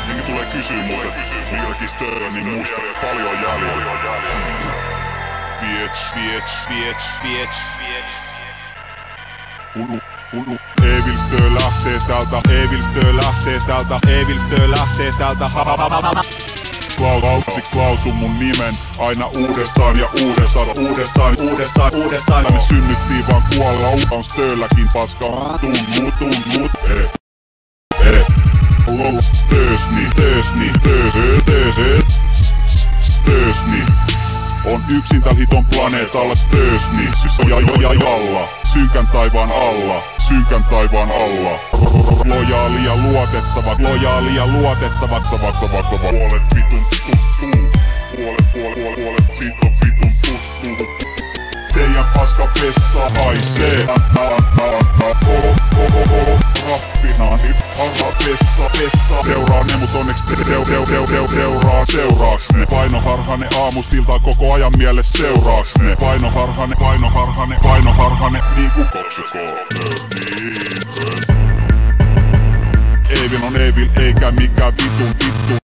Jengi tulee kysyy multa, minkä takia Stöö on niin musta, paljon jäljellä. Evil Stö lähtee täältä, Evil Stö lähtee täältä, Evil Stö lähtee täältä. Lausiksi lausun mun nimen aina uudestaan ja uudestaan. Me synnyttiin vaan kuolla, on Stöölläkin paska. Tunnut, Töösni on yksin tällä hiton planeetalla. Töösni ja jalla, synkän taivaan alla. Lojaali ja luotettavat. Puolet vitun tuttuu, puolet siitä on vitun tuttuu. Teidän paska vessa haisee. Rappinaani, harra vessa. Seuraa ne mut onneks seuraaks ne. Vainoharhane aamustiltaa koko ajan mielessä seuraaks ne. Vainoharhane niinku koksikoo. Evil on evil eikä mikään vittu.